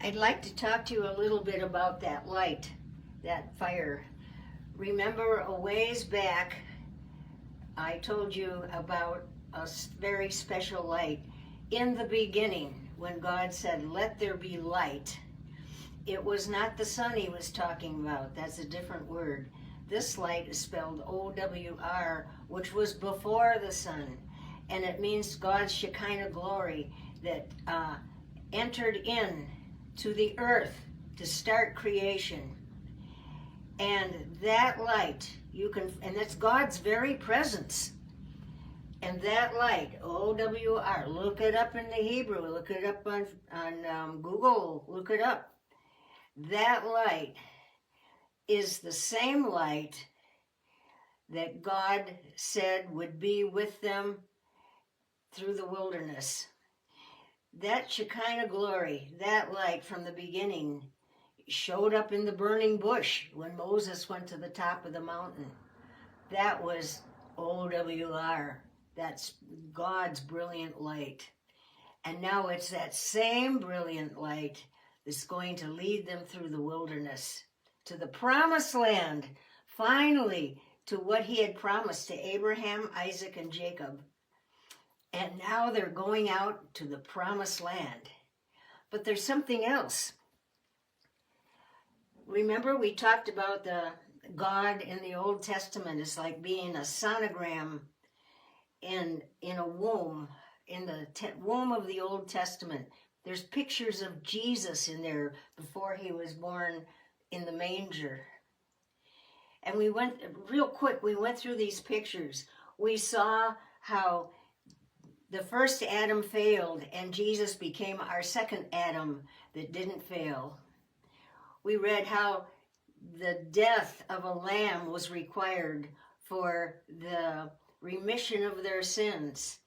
I'd like to talk to you a little bit about that light, that fire. Remember a ways back, I told you about a very special light. In the beginning, when God said, "Let there be light," it was not the sun he was talking about. That's a different word. This light is spelled O-W-R, which was before the sun. And it means God's Shekinah glory that entered in to the earth to start creation. And that light, and that's God's very presence. And that light, O-W-R, look it up in the Hebrew, look it up on Google, look it up. That light is the same light that God said would be with them through the wilderness. That Shekinah glory, that light from the beginning, showed up in the burning bush when Moses went to the top of the mountain. That was O-W-R. That's God's brilliant light. And now it's that same brilliant light that's going to lead them through the wilderness to the promised land, finally to what he had promised to Abraham, Isaac, and Jacob. And now they're going out to the promised land. But there's something else. Remember, we talked about the God in the Old Testament is like being a sonogram in a womb, in the womb of the Old Testament. There's pictures of Jesus in there before he was born in the manger. And we went, real quick, we went through these pictures. We saw how the first Adam failed and Jesus became our second Adam that didn't fail. We read how the death of a lamb was required for the remission of their sins.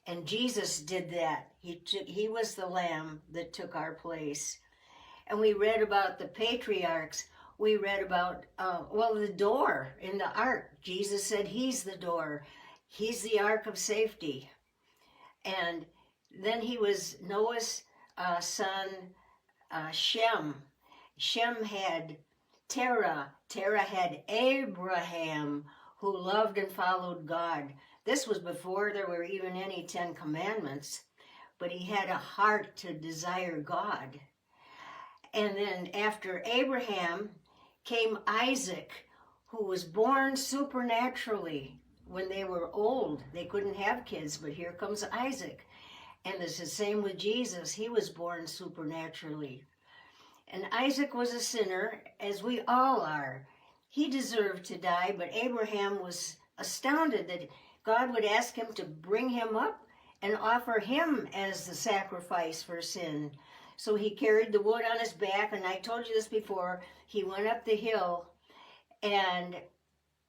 And Jesus did that. He was the lamb that took our place. And we read about the patriarchs. We read about, the door in the ark. Jesus said he's the door. He's the ark of safety. And then he was Noah's son, Shem. Shem had Terah. Terah had Abraham, who loved and followed God. This was before there were even any 10 commandments, but he had a heart to desire God. And then after Abraham came Isaac, who was born supernaturally when they were old. They couldn't have kids, but here comes Isaac. And it's the same with Jesus. He was born supernaturally. And Isaac was a sinner, as we all are. He deserved to die, but Abraham was astounded that God would ask him to bring him up and offer him as the sacrifice for sin. So he carried the wood on his back, and I told you this before, he went up the hill, and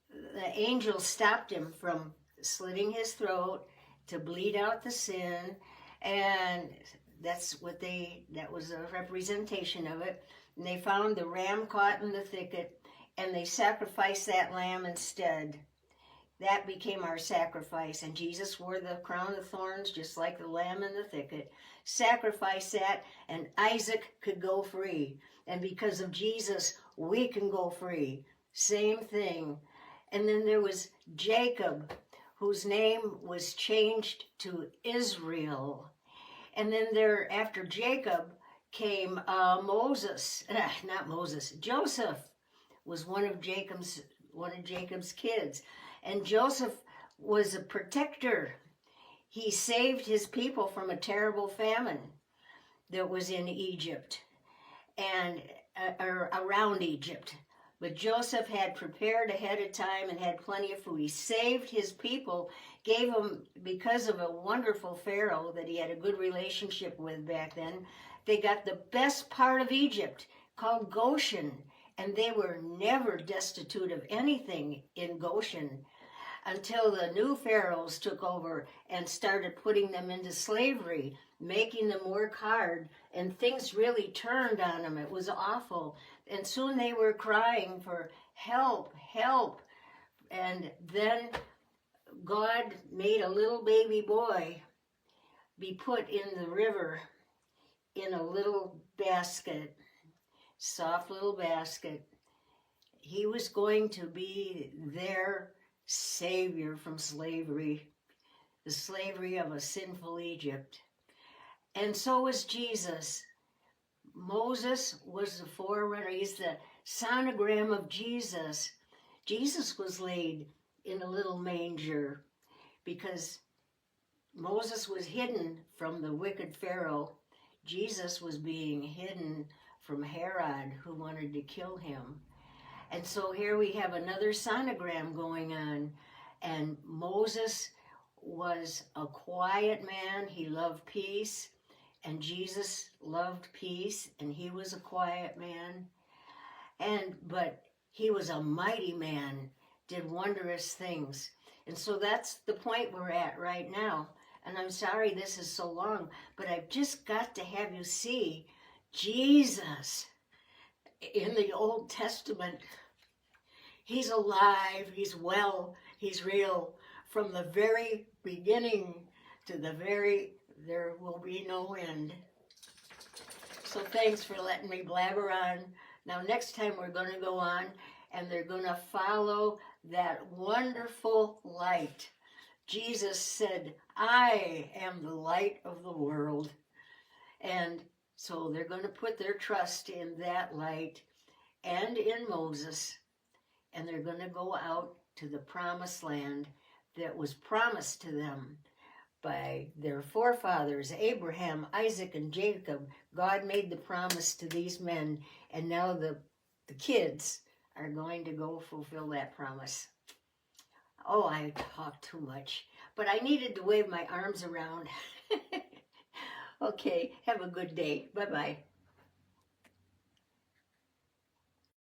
the angel stopped him from slitting his throat to bleed out the sin, and that was a representation of it. And they found the ram caught in the thicket, and they sacrificed that lamb instead. That became our sacrifice, and Jesus wore the crown of thorns just like the lamb in the thicket. Sacrificed that, and Isaac could go free. And because of Jesus, we can go free. Same thing. And then there was Jacob, whose name was changed to Israel. And then after Jacob came Joseph was one of Jacob's kids. And Joseph was a protector. He saved his people from a terrible famine that was in Egypt and around Egypt. But Joseph had prepared ahead of time and had plenty of food. He saved his people, gave them, because of a wonderful Pharaoh that he had a good relationship with back then, they got the best part of Egypt called Goshen. And they were never destitute of anything in Goshen until the new pharaohs took over and started putting them into slavery, making them work hard, and things really turned on them. It was awful. And soon they were crying for help, help. And then God made a little baby boy be put in the river in a little basket, soft little basket. He was going to be their savior from slavery, the slavery of a sinful Egypt. And so was Jesus. Moses was the forerunner. He's the sonogram of Jesus. Jesus was laid in a little manger because Moses was hidden from the wicked Pharaoh. Jesus was being hidden from Herod, who wanted to kill him. And so here we have another sonogram going on. And Moses was a quiet man. He loved peace. And Jesus loved peace. And he was a quiet man. But he was a mighty man, did wondrous things. And so that's the point we're at right now. And I'm sorry this is so long, but I've just got to have you see Jesus in the Old Testament. He's alive, he's well, he's real. From the very beginning to the very, there will be no end. So thanks for letting me blabber on. Now next time we're going to go on and they're going to follow that wonderful light. Jesus said, I am the light of the world. And so they're going to put their trust in that light and in Moses. And they're going to go out to the promised land that was promised to them by their forefathers, Abraham, Isaac, and Jacob. God made the promise to these men, and now the kids are going to go fulfill that promise. Oh, I talk too much, but I needed to wave my arms around. Okay, have a good day. Bye-bye.